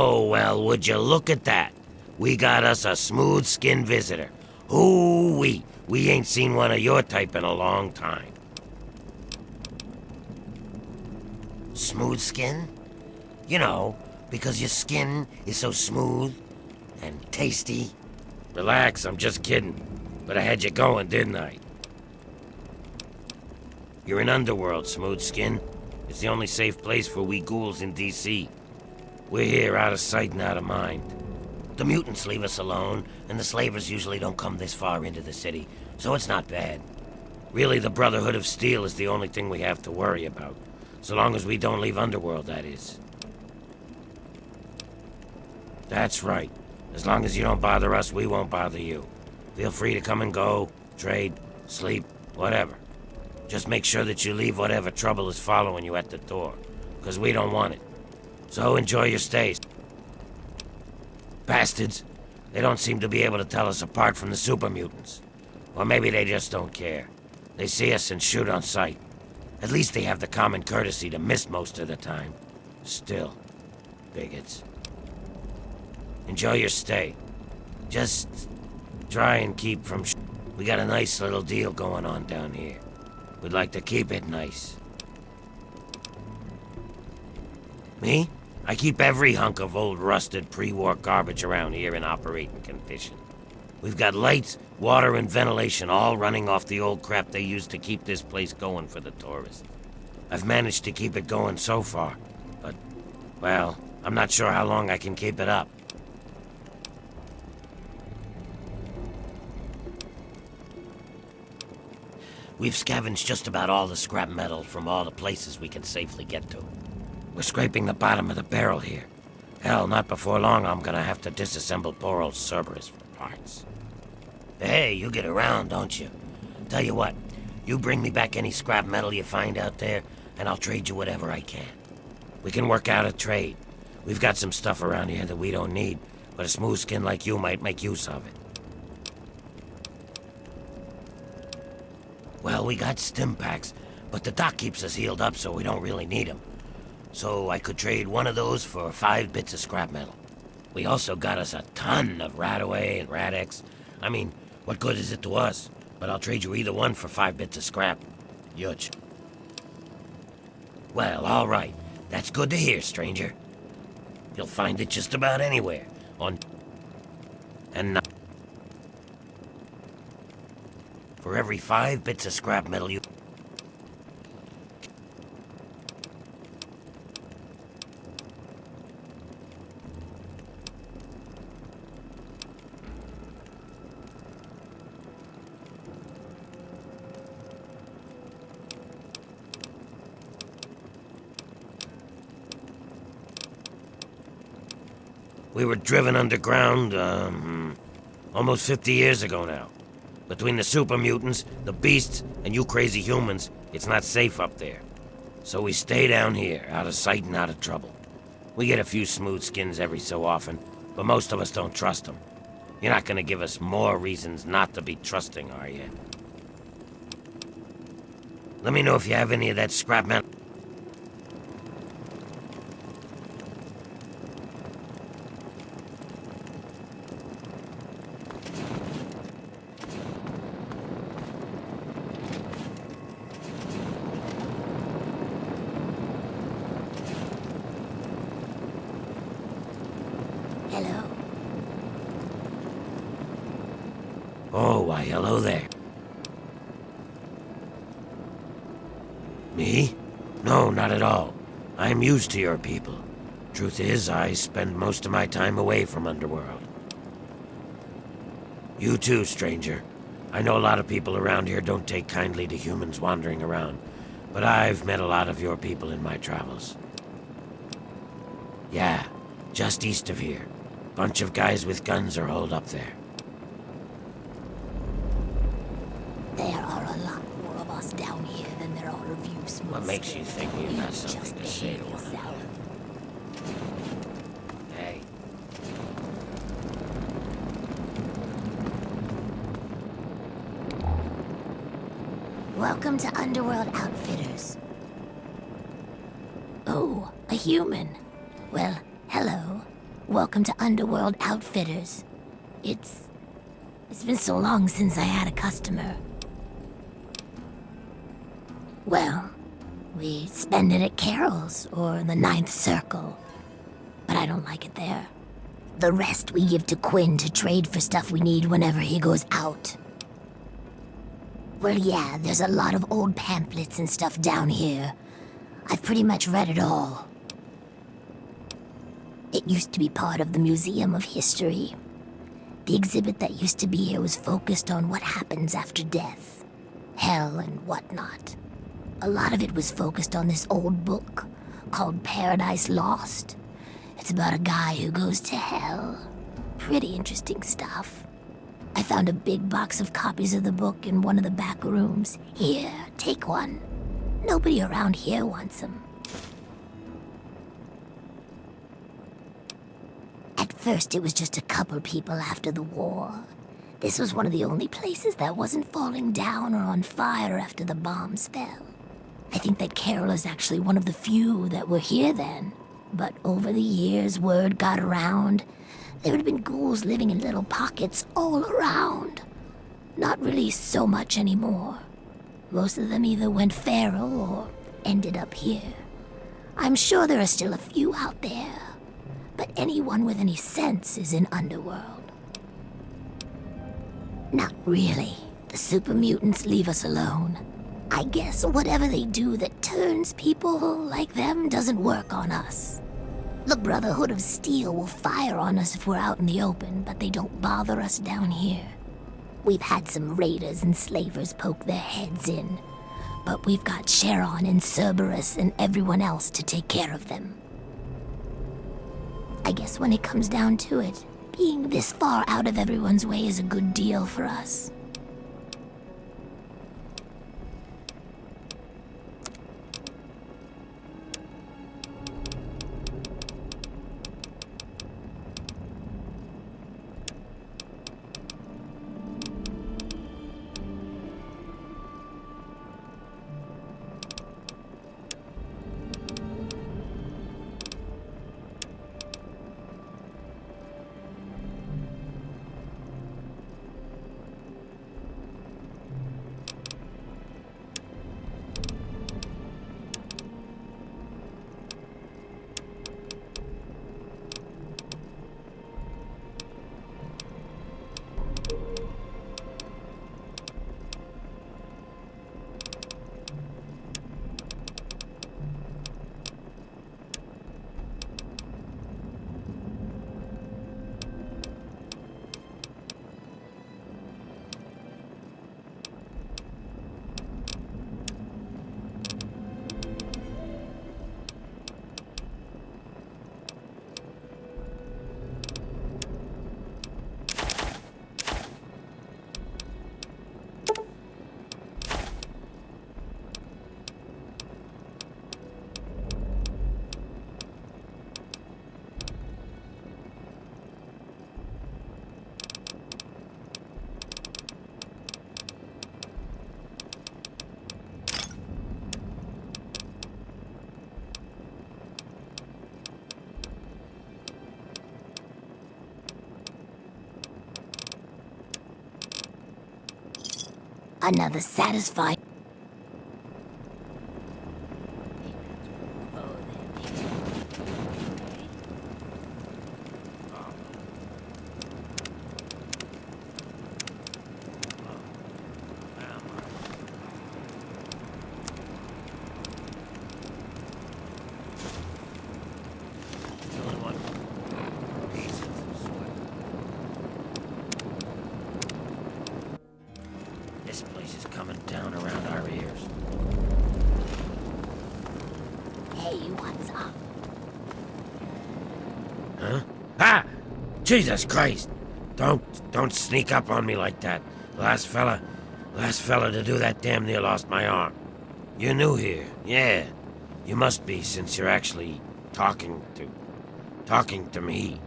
Oh, well, would you look at that? We got us a smooth-skinned visitor. Ooh-wee. We ain't seen one of your type in a long time. Smooth skin? You know, because your skin is so smooth and tasty. Relax, I'm just kidding. But I had you going, didn't I? You're in Underworld, Smooth Skin. It's the only safe place for we ghouls in D.C. We're here out of sight and out of mind. The mutants leave us alone, and the slavers usually don't come this far into the city, so it's not bad. Really, the Brotherhood of Steel is the only thing we have to worry about. So long as we don't leave Underworld, that is. That's right. As long as you don't bother us, we won't bother you. Feel free to come and go, trade, sleep, whatever. Just make sure that you leave whatever trouble is following you at the door, because we don't want it. So enjoy your stay. Bastards. They don't seem to be able to tell us apart from the super mutants. Or maybe they just don't care. They see us and shoot on sight. At least they have the common courtesy to miss most of the time. Still, bigots. Enjoy your stay. Just try and keep from We got a nice little deal going on down here. We'd like to keep it nice. Me? I keep every hunk of old rusted pre-war garbage around here in operating condition. We've got lights, water, and ventilation all running off the old crap they used to keep this place going for the tourists. I've managed to keep it going so far, but, well, I'm not sure how long I can keep it up. We've scavenged just about all the scrap metal from all the places we can safely get to. We're scraping the bottom of the barrel here. Hell, not before long I'm gonna have to disassemble poor old Cerberus for parts. Hey, you get around, don't you? Tell you what, you bring me back any scrap metal you find out there, and I'll trade you whatever I can. We can work out a trade. We've got some stuff around here that we don't need, but a smooth skin like you might make use of it. Well, we got stim packs, but the doc keeps us healed up so we don't really need them. So I could trade one of those for 5 bits of scrap metal. We also got us a ton of Radaway and Radex. I mean, what good is it to us? But I'll trade you either one for 5 bits of scrap. Yuch. Well, all right. That's good to hear, stranger. You'll find it just about anywhere. And for every 5 bits of scrap metal you... We were driven underground, almost 50 years ago now. Between the super mutants, the beasts, and you crazy humans, it's not safe up there. So we stay down here, out of sight and out of trouble. We get a few smooth skins every so often, but most of us don't trust them. You're not gonna give us more reasons not to be trusting, are you? Let me know if you have any of that scrap metal. Hello. Oh, why, hello there. Me? No, not at all. I'm used to your people. Truth is, I spend most of my time away from Underworld. You too, stranger. I know a lot of people around here don't take kindly to humans wandering around, but I've met a lot of your people in my travels. Yeah, just east of here. Bunch of guys with guns are holed up there. There are a lot more of us down here than there are of you, Smooth. What makes you think you've got something Just to say to behave one yourself. another? Hey. Welcome to Underworld Outfitters. Oh, a human. Well, hello. Welcome to Underworld Outfitters. It's been so long since I had a customer. Well, we spend it at Carol's or the Ninth Circle. But I don't like it there. The rest we give to Quinn to trade for stuff we need whenever he goes out. Well, yeah, there's a lot of old pamphlets and stuff down here. I've pretty much read it all. It used to be part of the Museum of History. The exhibit that used to be here was focused on what happens after death, hell and whatnot. A lot of it was focused on this old book called Paradise Lost. It's about a guy who goes to hell. Pretty interesting stuff. I found a big box of copies of the book in one of the back rooms. Here, take one. Nobody around here wants them. At first, it was just a couple people after the war. This was one of the only places that wasn't falling down or on fire after the bombs fell. I think that Carol is actually one of the few that were here then. But over the years, word got around. There had been ghouls living in little pockets all around. Not really so much anymore. Most of them either went feral or ended up here. I'm sure there are still a few out there. But anyone with any sense is in Underworld. Not really. The super mutants leave us alone. I guess whatever they do that turns people like them doesn't work on us. The Brotherhood of Steel will fire on us if we're out in the open, but they don't bother us down here. We've had some raiders and slavers poke their heads in, but we've got Sharon and Cerberus and everyone else to take care of them. I guess when it comes down to it, being this far out of everyone's way is a good deal for us. Another satisfying. This place is coming down around our ears. Hey, what's up? Huh? Ah! Jesus Christ! Don't sneak up on me like that. Last fella to do that damn near lost my arm. You're new here, yeah. You must be, since you're actually talking to me.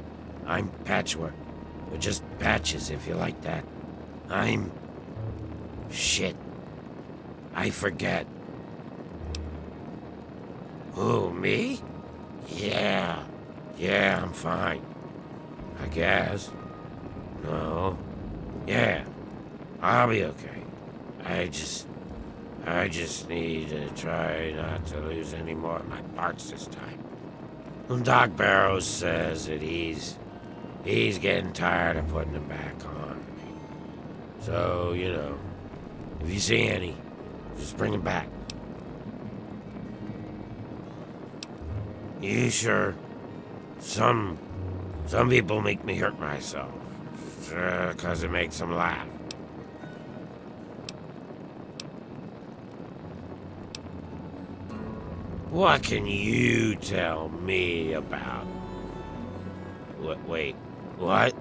I'm Patchwork. We're just patches, if you like that. I'm... Shit. I forget. Who, me? Yeah, I'm fine. I guess. No. Yeah. I'll be okay. I just need to try not to lose any more of my parts this time. And Doc Barrows says that he's getting tired of putting them back on me. So, if you see any, just bring them back. You sure? Some people make me hurt myself. 'Cause it makes them laugh. What can you tell me about? Wait, what?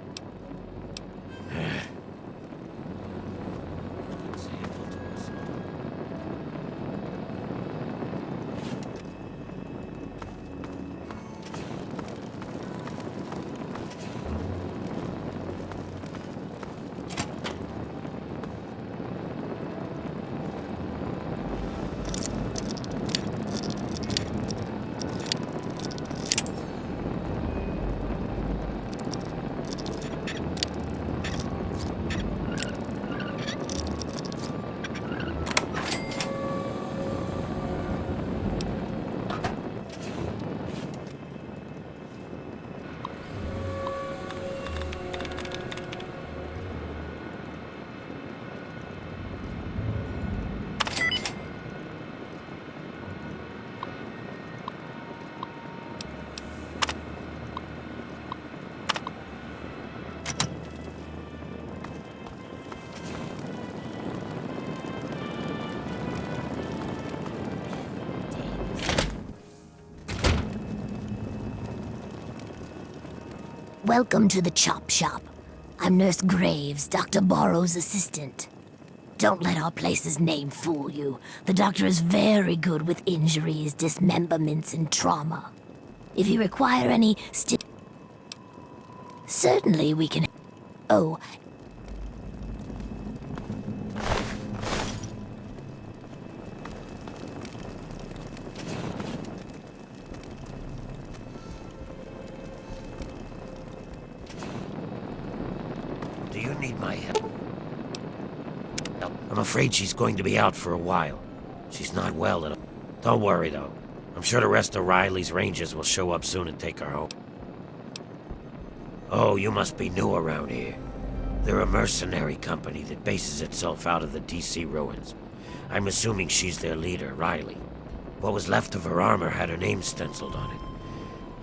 Welcome to the Chop Shop. I'm Nurse Graves, Dr. Barrow's assistant. Don't let our place's name fool you. The doctor is very good with injuries, dismemberments, and trauma. If you require any certainly we can... Oh, Do you need my help? I'm afraid she's going to be out for a while. She's not well at all. Don't worry, though. I'm sure the rest of Riley's Rangers will show up soon and take her home. Oh, you must be new around here. They're a mercenary company that bases itself out of the DC ruins. I'm assuming she's their leader, Riley. What was left of her armor had her name stenciled on it.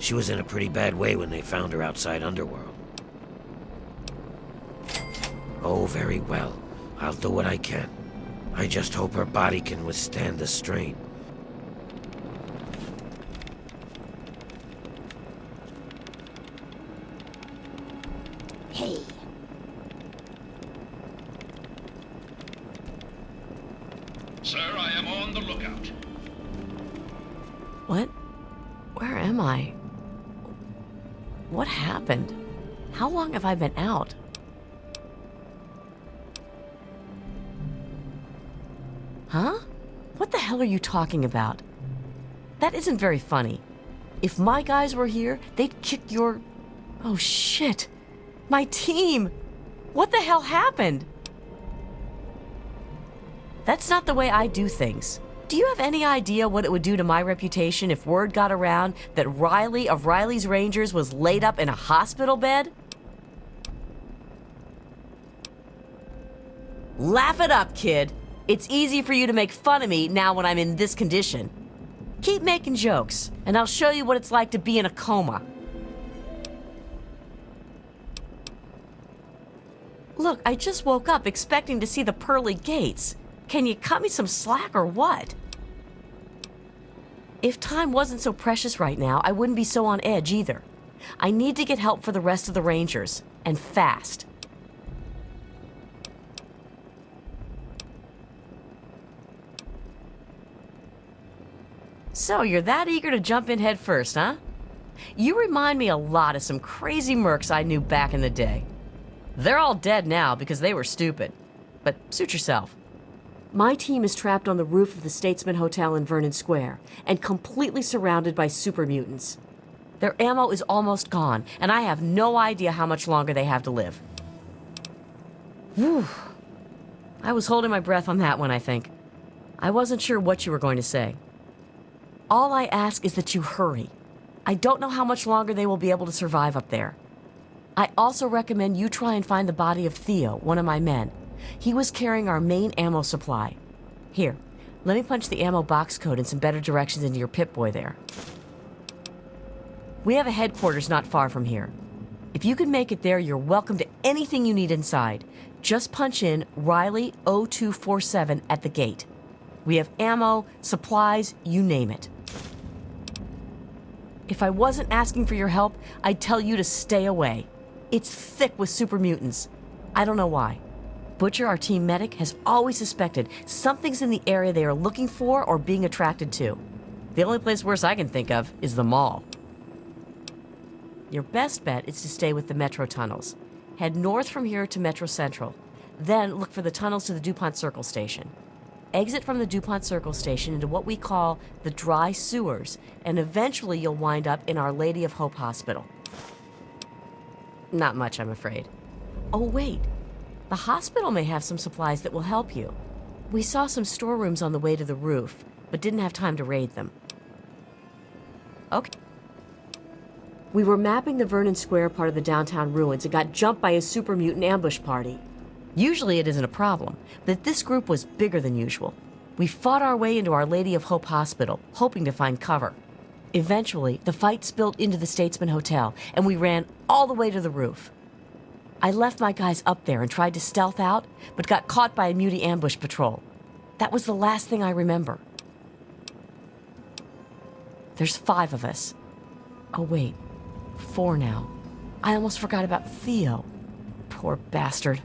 She was in a pretty bad way when they found her outside Underworld. Oh, very well. I'll do what I can. I just hope her body can withstand the strain. hey. Sir, I am on the lookout. What? Where am I? What happened? How long have I been out? Huh? What the hell are you talking about? That isn't very funny. If my guys were here, they'd kick your... Oh shit! My team! What the hell happened? That's not the way I do things. Do you have any idea what it would do to my reputation if word got around that Riley of Riley's Rangers was laid up in a hospital bed? Laugh it up, kid. It's easy for you to make fun of me now when I'm in this condition. Keep making jokes, and I'll show you what it's like to be in a coma. Look, I just woke up expecting to see the pearly gates. Can you cut me some slack or what? If time wasn't so precious right now, I wouldn't be so on edge either. I need to get help for the rest of the Rangers, and fast. So you're that eager to jump in head first, huh? You remind me a lot of some crazy mercs I knew back in the day. They're all dead now because they were stupid. But suit yourself. My team is trapped on the roof of the Statesman Hotel in Vernon Square and completely surrounded by super mutants. Their ammo is almost gone, and I have no idea how much longer they have to live. Whew. I was holding my breath on that one, I think. I wasn't sure what you were going to say. All I ask is that you hurry. I don't know how much longer they will be able to survive up there. I also recommend you try and find the body of Theo, one of my men. He was carrying our main ammo supply. Here, let me punch the ammo box code and some better directions into your Pip-Boy there. We have a headquarters not far from here. If you can make it there, you're welcome to anything you need inside. Just punch in Riley 0247 at the gate. We have ammo, supplies, you name it. If I wasn't asking for your help, I'd tell you to stay away. It's thick with super mutants. I don't know why. Butcher, our team medic, has always suspected something's in the area they are looking for or being attracted to. The only place worse I can think of is the mall. Your best bet is to stay with the metro tunnels. Head north from here to Metro Central. Then look for the tunnels to the DuPont Circle Station. Exit from the DuPont Circle Station into what we call the dry sewers, and eventually you'll wind up in Our Lady of Hope Hospital. Not much, I'm afraid. Oh, wait. The hospital may have some supplies that will help you. We saw some storerooms on the way to the roof, but didn't have time to raid them. Okay. We were mapping the Vernon Square part of the downtown ruins and got jumped by a super mutant ambush party. Usually it isn't a problem, but this group was bigger than usual. We fought our way into Our Lady of Hope Hospital, hoping to find cover. Eventually, the fight spilled into the Statesman Hotel, and we ran all the way to the roof. I left my guys up there and tried to stealth out, but got caught by a mutie ambush patrol. That was the last thing I remember. There's 5 of us. Oh, wait. 4 now. I almost forgot about Theo. Poor bastard.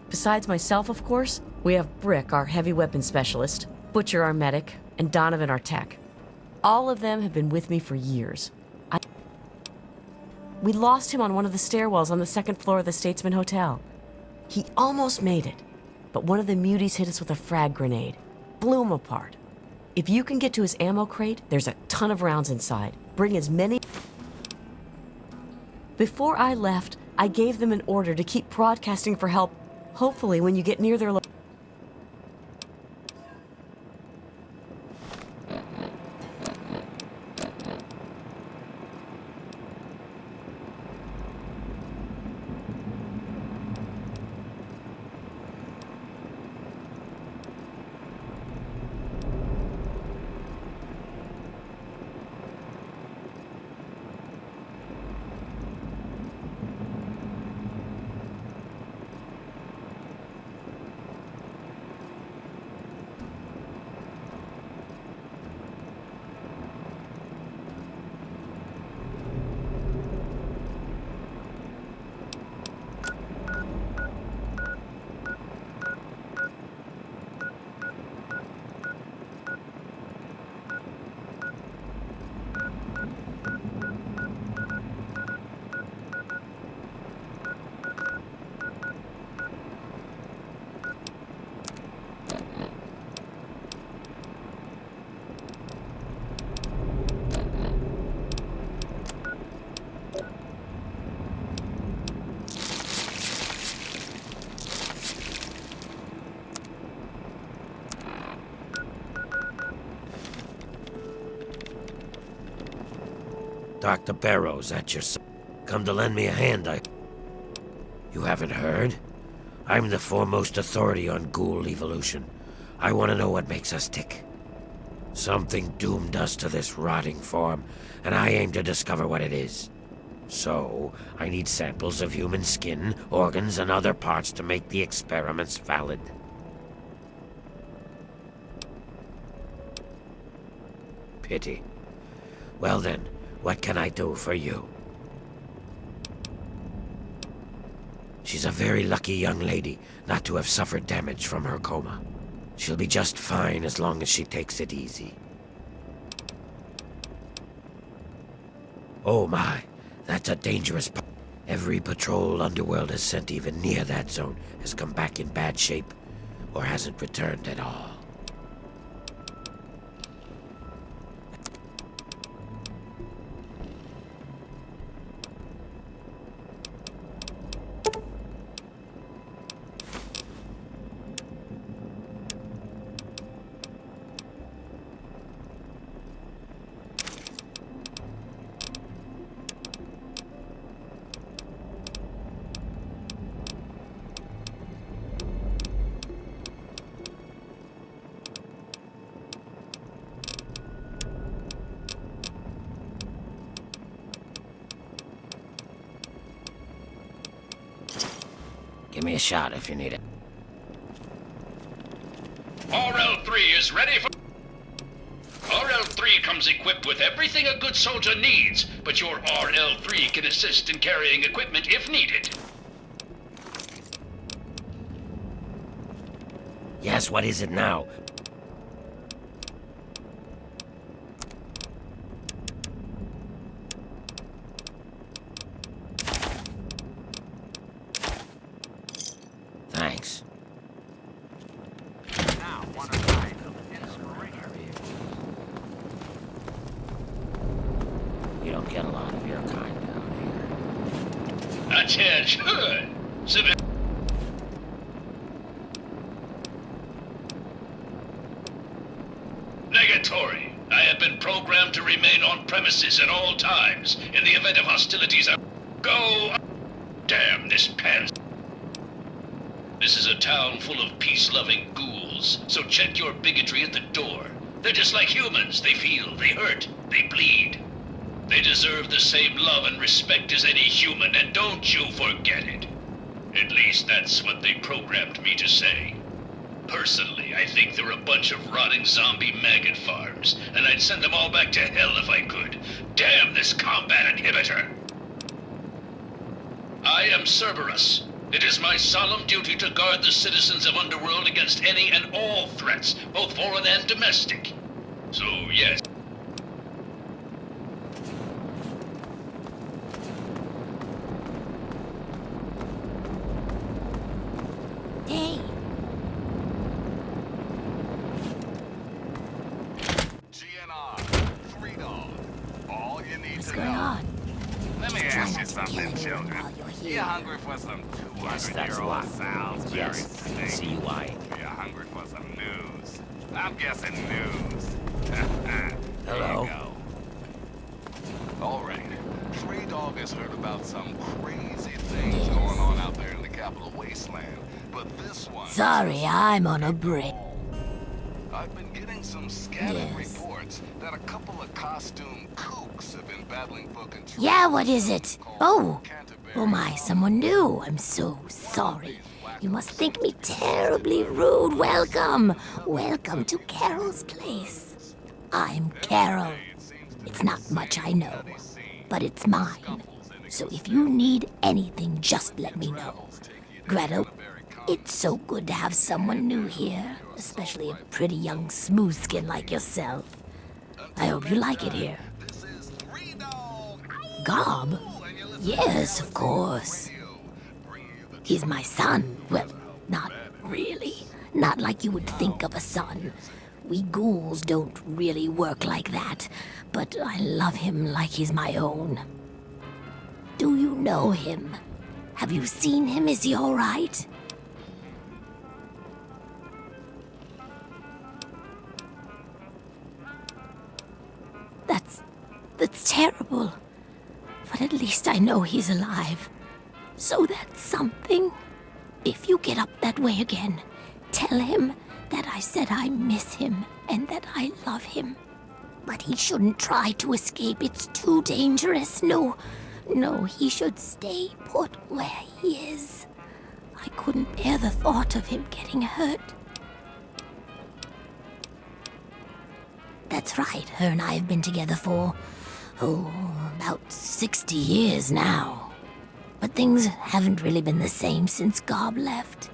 Besides myself, of course, we have Brick, our heavy weapons specialist, Butcher, our medic, and Donovan, our tech. All of them have been with me for years. We lost him on one of the stairwells on the 2nd floor of the Statesman Hotel. He almost made it, but one of the muties hit us with a frag grenade. Blew him apart. If you can get to his ammo crate, there's a ton of rounds inside. Bring as many... Before I left, I gave them an order to keep broadcasting for help. Hopefully, when you get near their Dr. Barrows at your side. Come to lend me a hand, You haven't heard? I'm the foremost authority on ghoul evolution. I want to know what makes us tick. Something doomed us to this rotting form, and I aim to discover what it is. So, I need samples of human skin, organs, and other parts to make the experiments valid. Pity. Well then, what can I do for you? She's a very lucky young lady not to have suffered damage from her coma. She'll be just fine as long as she takes it easy. Oh my, that's a dangerous part. Every patrol Underworld has sent even near that zone has come back in bad shape, or hasn't returned at all. me a shot if you need it. RL3 is ready for... RL3 comes equipped with everything a good soldier needs, but your RL3 can assist in carrying equipment if needed. Yes, what is it now? Thanks. You don't get a lot of your kind down here. Attention! Civil... Negatory. I have been programmed to remain on premises at all times. In the event of hostilities, go... Damn this pants. This is a town full of peace-loving ghouls, so check your bigotry at the door. They're just like humans. They feel, they hurt, they bleed. They deserve the same love and respect as any human, and don't you forget it. At least that's what they programmed me to say. Personally, I think they're a bunch of rotting zombie maggot farms, and I'd send them all back to hell if I could. Damn this combat inhibitor! I am Cerberus. It is my solemn duty to guard the citizens of Underworld against any and all threats, both foreign and domestic. So, yes. Hey, GNR, 3 Dog. All you need what's to going know. on? Let me Just try ask you not to kill something, anyone children. while you're You here. hungry for some Yes, that's 200-year-old what. Salisbury Yes, I can steak? see you eyeing. You hungry for some news? I'm guessing news. Hello? There you go. All right. 3 Dog has heard about some crazy things going on out there in the capital wasteland, but this one... Sorry, I'm on a break. I've been getting some scattered Yes. reports that a couple of costume kooks have been battling for control. Yeah, what is it? Oh, Canterbury. oh my, someone new. I'm so sorry. You must think me terribly rude. Welcome. Welcome to Carol's place. I'm Carol. It's not much I know, but it's mine. So if you need anything, just let me know. Greta, it's so good to have someone new here, especially a pretty young smooth skin like yourself. I hope you like it here. This is 3 Dog. Gob? Yes, of course. He's my son. Well, not really. Not like you would think of a son. We ghouls don't really work like that, but I love him like he's my own. Do you know him? Have you seen him? Is he all right? That's terrible. But at least I know he's alive. So that's something. If you get up that way again, tell him that I said I miss him and that I love him. But he shouldn't try to escape. It's too dangerous. No, he should stay put where he is. I couldn't bear the thought of him getting hurt. That's right. Her and I have been together for, about 60 years now. But things haven't really been the same since Gob left.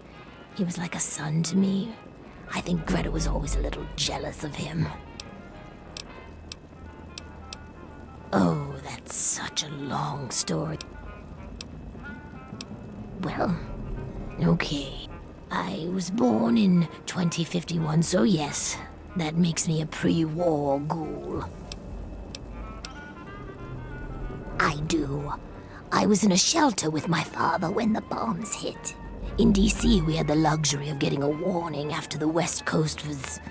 He was like a son to me. I think Greta was always a little jealous of him. Oh, that's such a long story. Well, okay. I was born in 2051, so yes, that makes me a pre-war ghoul. I do. I was in a shelter with my father when the bombs hit. In DC, we had the luxury of getting a warning after the West Coast was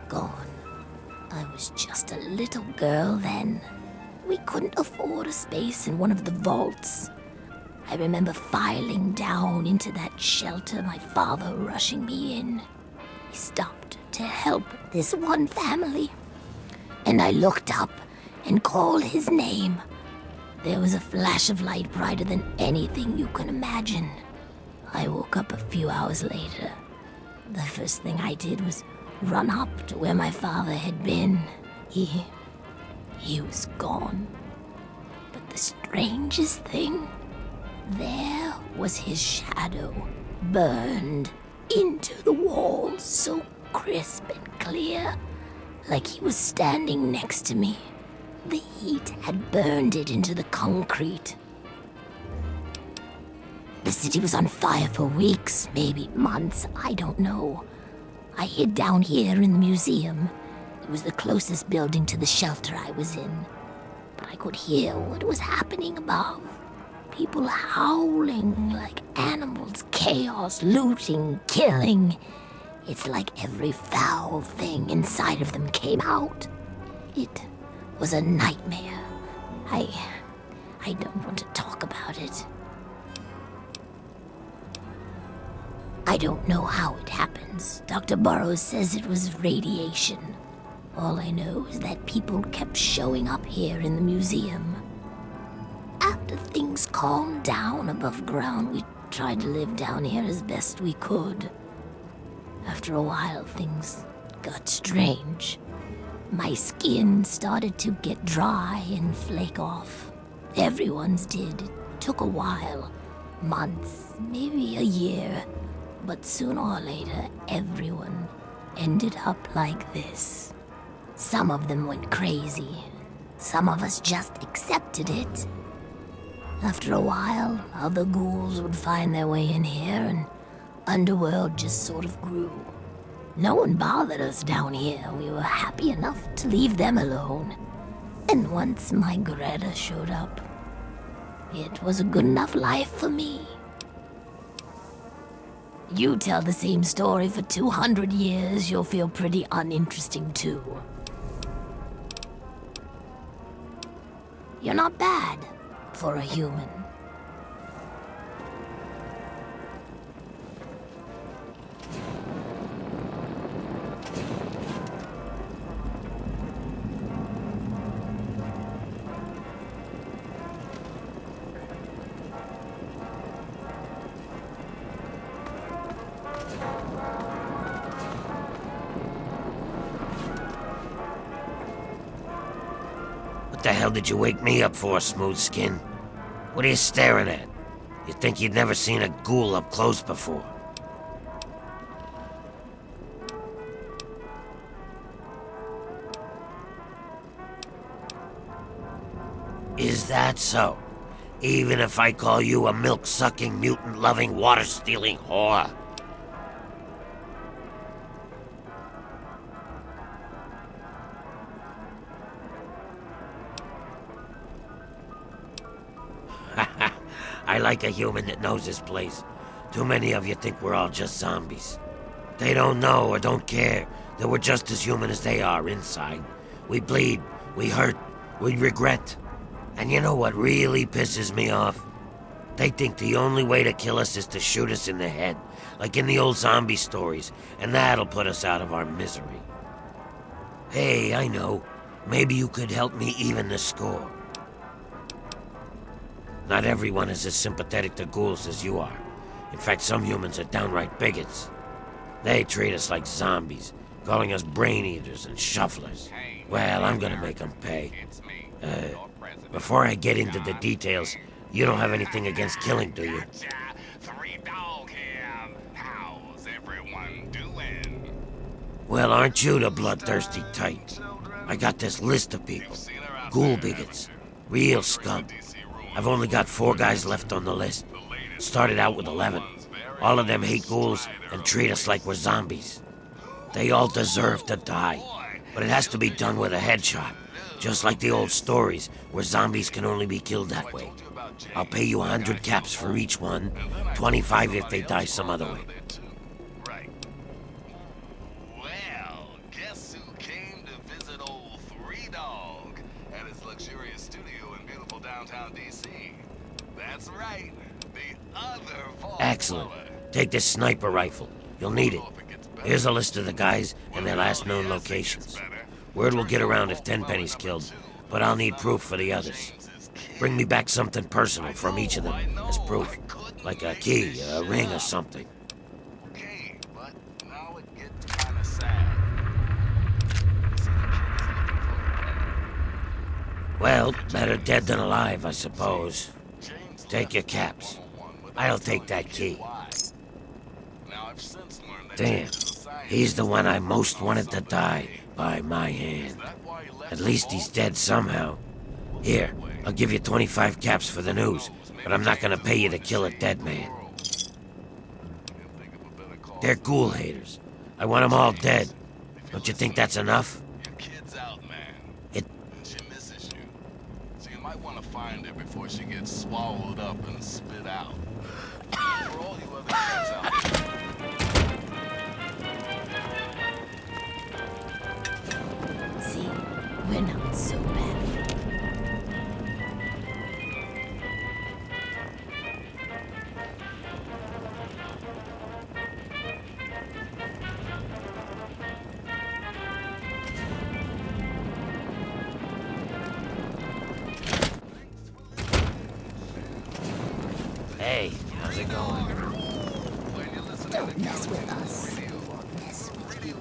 gone. I was just a little girl then. We couldn't afford a space in one of the vaults. I remember filing down into that shelter, my father rushing me in. He stopped to help this one family. And I looked up and called his name. There was a flash of light brighter than anything you can imagine. I woke up a few hours later. The first thing I did was run up to where my father had been. He was gone. But the strangest thing, there was his shadow, burned into the wall, so crisp and clear, like he was standing next to me. The heat had burned it into the concrete. The city was on fire for weeks, maybe months, I don't know. I hid down here in the museum. It was the closest building to the shelter I was in. But I could hear what was happening above. People howling like animals, chaos, looting, killing. It's like every foul thing inside of them came out. It was a nightmare. I don't want to talk about it. I don't know how it happens. Dr. Burroughs says it was radiation. All I know is that people kept showing up here in the museum. After things calmed down above ground, we tried to live down here as best we could. After a while, things got strange. My skin started to get dry and flake off. Everyone's did. It took a while. Months, maybe a year. But sooner or later, everyone ended up like this. Some of them went crazy. Some of us just accepted it. After a while, other ghouls would find their way in here, and Underworld just sort of grew. No one bothered us down here. We were happy enough to leave them alone. And once my Greta showed up, it was a good enough life for me. You tell the same story for 200 years, you'll feel pretty uninteresting too. You're not bad for a human. What the hell did you wake me up for, Smooth Skin? What are you staring at? You'd think you'd never seen a ghoul up close before. Is that so? Even if I call you a milk-sucking, mutant-loving, water-stealing whore? I like a human that knows his place. Too many of you think we're all just zombies. They don't know or don't care that we're just as human as they are inside. We bleed, we hurt, we regret. And you know what really pisses me off? They think the only way to kill us is to shoot us in the head, like in the old zombie stories, and that'll put us out of our misery. Hey, I know. Maybe you could help me even the score. Not everyone is as sympathetic to ghouls as you are. In fact, some humans are downright bigots. They treat us like zombies, calling us brain eaters and shufflers. Well, I'm gonna make them pay. Before I get into the details, you don't have anything against killing, do you? Three Dog here. How's everyone doing? Well, aren't you the bloodthirsty type? I got this list of people. Ghoul bigots. Real scum. I've only got 4 guys left on the list. Started out with 11. All of them hate ghouls and treat us like we're zombies. They all deserve to die, but it has to be done with a headshot. Just like the old stories, where zombies can only be killed that way. I'll pay you 100 caps for each one, 25 if they die some other way. Right. Well, guess who came to visit old Three Dog at his luxurious studio in beautiful downtown DC? That's right, the other Vault Excellent. Dweller. Take this sniper rifle. You'll need it. Here's a list of the guys and their last known locations. Word will get around if Tenpenny's killed, but I'll need proof for the others. Bring me back something personal from each of them as proof. Like a key, a ring or something. Okay, but now it gets kind of sad. You see, the kid is looking for Well, better dead than alive, I suppose. James Take your left caps. 101 without I'll telling take that the kid key. why. Now, I've since learned that Damn, James is a scientist. he's the one I most Knows wanted to something die big. by my Is hand. that why he left At the least he's vault? dead somehow. Here, I'll give you 25 caps for the news, but I'm not gonna pay you to kill a dead man. They're ghoul haters. I want them all dead. Don't you think that's enough? Your kid's out, man. It- And she misses you. So you might want to find her before she gets swallowed up and spit out. For all you other kids out there. See, we're not so bad. Hey, how's it going? Don't mess with us. We won't mess with you.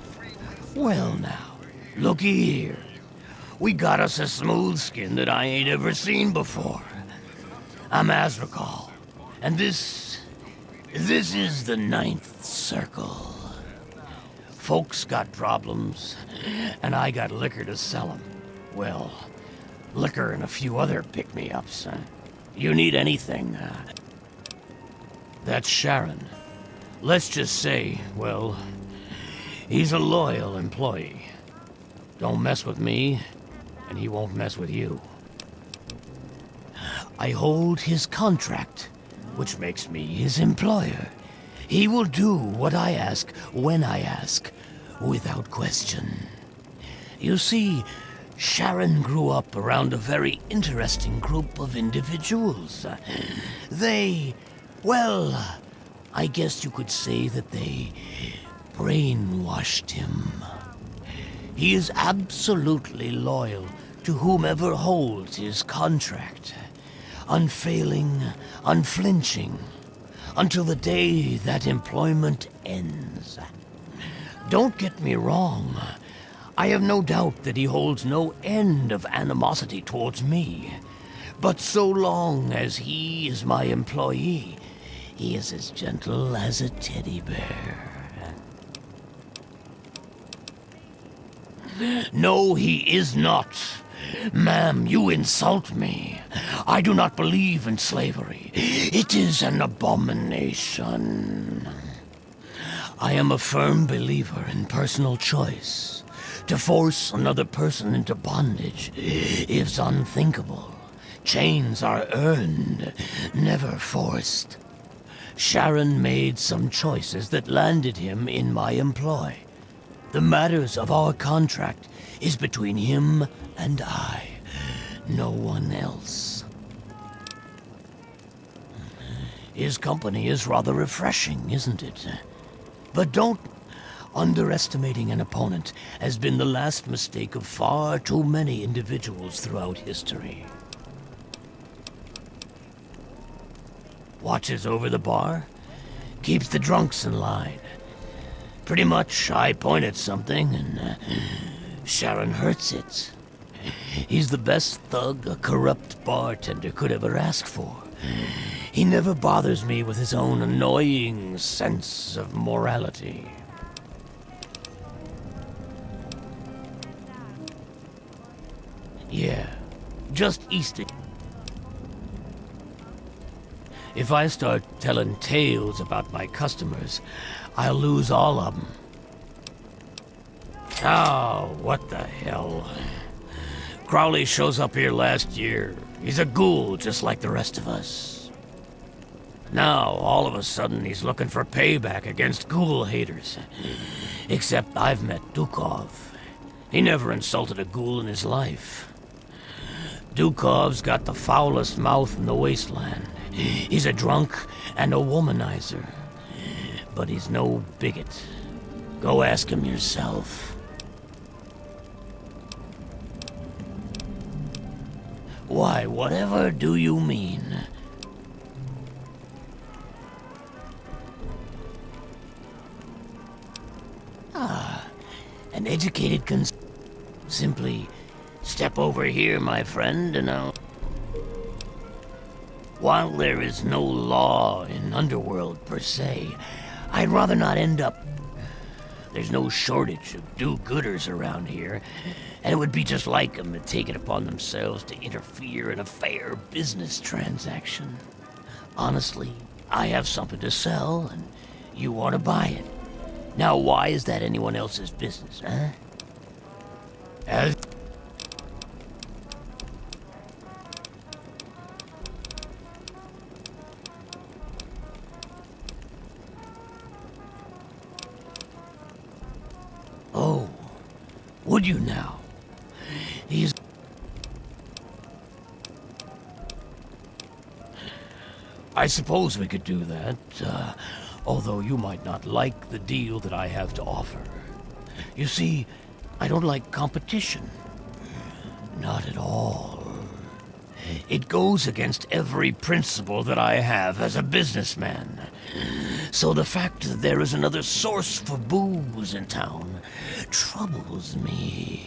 Well now, looky here. We got us a smooth skin that I ain't ever seen before. I'm Azrakal, and this is the Ninth Circle. Folks got problems, and I got liquor to sell 'em. Well, liquor and a few other pick-me-ups. You need anything? That's Sharon. Let's just say, well, he's a loyal employee. Don't mess with me, and he won't mess with you. I hold his contract, which makes me his employer. He will do what I ask when I ask, without question. You see, Sharon grew up around a very interesting group of individuals. Well, I guess you could say that they brainwashed him. He is absolutely loyal to whomever holds his contract. Unfailing, unflinching, until the day that employment ends. Don't get me wrong. I have no doubt that he holds no end of animosity towards me. But so long as he is my employee, he is as gentle as a teddy bear. No, he is not. Ma'am, you insult me. I do not believe in slavery. It is an abomination. I am a firm believer in personal choice. To force another person into bondage is unthinkable. Chains are earned, never forced. Sharon made some choices that landed him in my employ. The matters of our contract is between him and I, no one else. His company is rather refreshing, isn't it? But don't underestimating an opponent has been the last mistake of far too many individuals throughout history. Watches over the bar, keeps the drunks in line. Pretty much, I point at something and Sharon hurts it. He's the best thug a corrupt bartender could ever ask for. He never bothers me with his own annoying sense of morality. Yeah, just east of... If I start telling tales about my customers, I'll lose all of them. Oh, what the hell. Crowley shows up here last year. He's a ghoul just like the rest of us. Now, all of a sudden, he's looking for payback against ghoul haters. Except I've met Dukov. He never insulted a ghoul in his life. Dukov's got the foulest mouth in the wasteland. He's a drunk and a womanizer. But he's no bigot. Go ask him yourself. Why, whatever do you mean? An educated simply step over here, my friend, and I'll... While there is no law in Underworld per se, I'd rather not end up... There's no shortage of do-gooders around here, and it would be just like them to take it upon themselves to interfere in a fair business transaction. Honestly, I have something to sell, and you want to buy it. Now, why is that anyone else's business, huh? As... Oh, would you now? He's... I suppose we could do that, although you might not like the deal that I have to offer. You see, I don't like competition. Not at all. It goes against every principle that I have as a businessman. So the fact that there is another source for booze in town troubles me.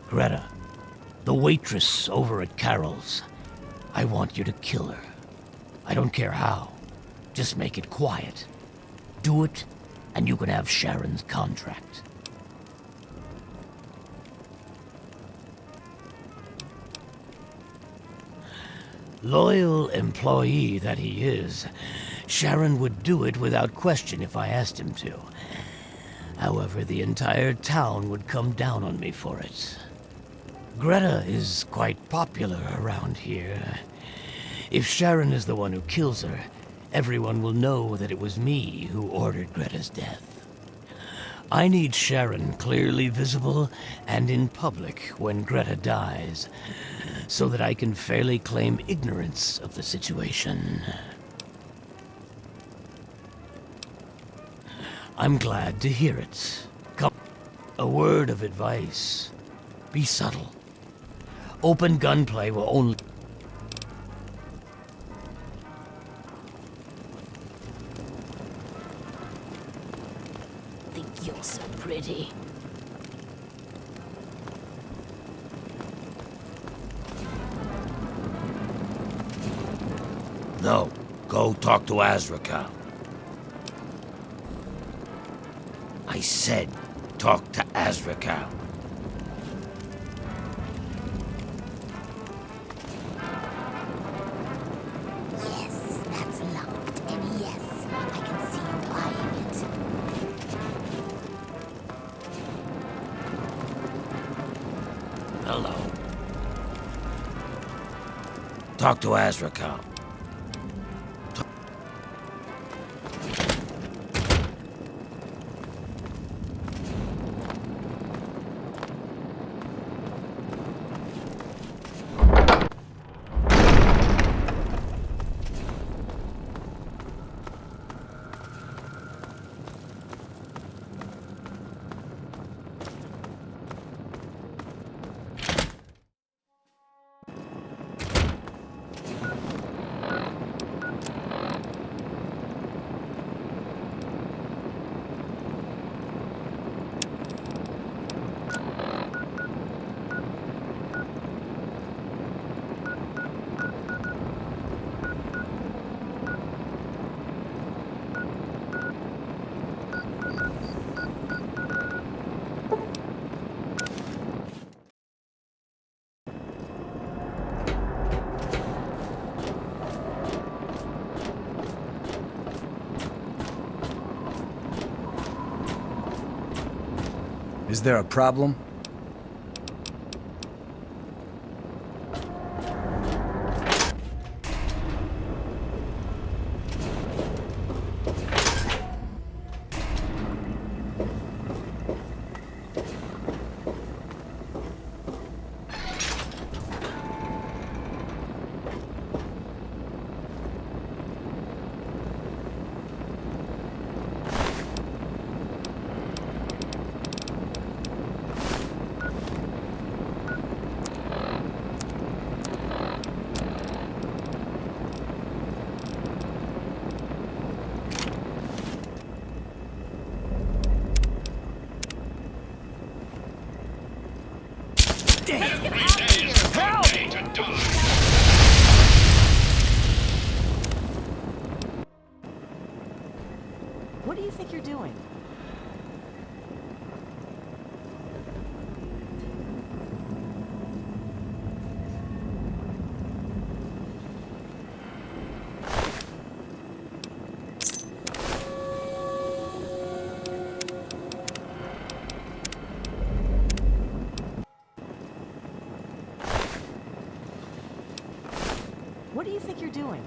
Greta, the waitress over at Carol's, I want you to kill her. I don't care how. Just make it quiet. Do it, and you can have Sharon's contract. Loyal employee that he is, Sharon would do it without question if I asked him to. However, the entire town would come down on me for it. Greta is quite popular around here. If Sharon is the one who kills her, everyone will know that it was me who ordered Greta's death. I need Sharon clearly visible and in public when Greta dies, so that I can fairly claim ignorance of the situation. I'm glad to hear it. Come, a word of advice. Be subtle. Open gunplay will only... Think you're so pretty. No, go talk to Azrakal. I said, talk to Azrakal. Yes, that's locked. And yes, I can see you buying it. Hello. Talk to Azrakal. Is there a problem? Every day is a good day to die. What do you think you're doing? What do you think you're doing?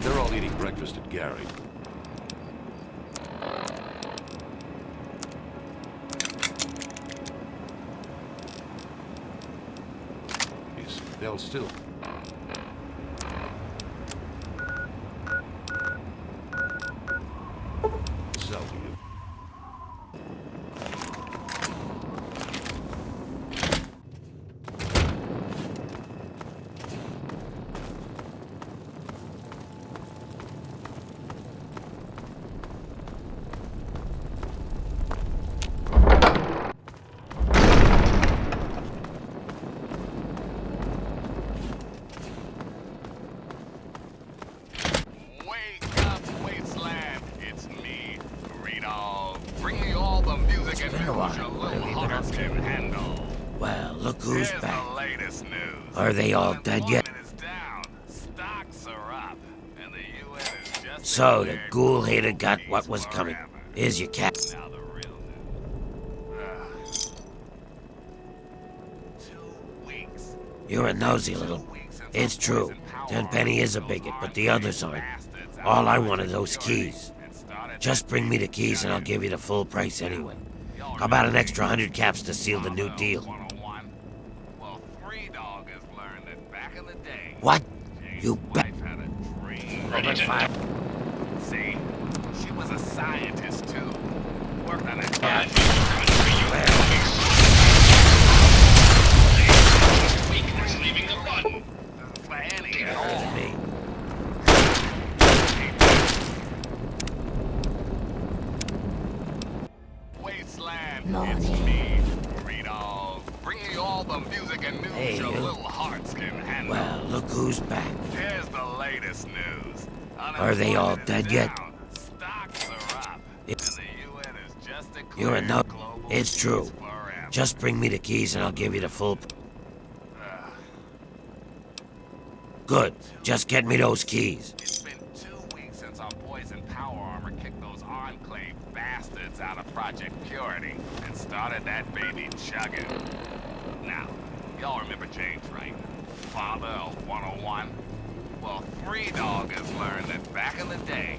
They're all eating breakfast at Gary. They'll still... sell to you. Wake up, Wasteland. It's me, Rito. Bring me all the music and been a news while. your What have little you been hearts up to? can handle. Well, look who's Here's back. the latest news. Are they all dead yet? Unemployment is down, stocks are up, and the UN is just So the declared ghoul hater got peace what was coming. forever. Here's your cat. Now the real news. 2 weeks. You're a nosy little... It's true. Tenpenny is a bigot, but the others aren't. All I want are those keys. Just bring me the keys and I'll give you the full price anyway. How about an extra 100 caps to seal the new deal? Well, Free Dog has learned that back in the day, What? Jane's You wife bet. had a dream. Ready to die. See, she was a scientist too. Worked on a Weakness leaving the button. for any and That's all. me. Wasteland, Morning. it's me, Free Dog. Bring me all the music and news Hey, your you. little hearts can handle. Well, look who's back. Here's the latest news. Are they all Unemployment is dead yet? down, stocks are up, It- and the UN is just declared You're a no... global It's peace true. forever. Just bring me the keys and I'll give you the full... Good. Just get me those keys. It's been 2 weeks since our boys in Power Armor kicked those Enclave bastards out of Project Purity and started that baby chugging. Now, y'all remember James, right? Father of 101? Well, Free Dog has learned that back in the day,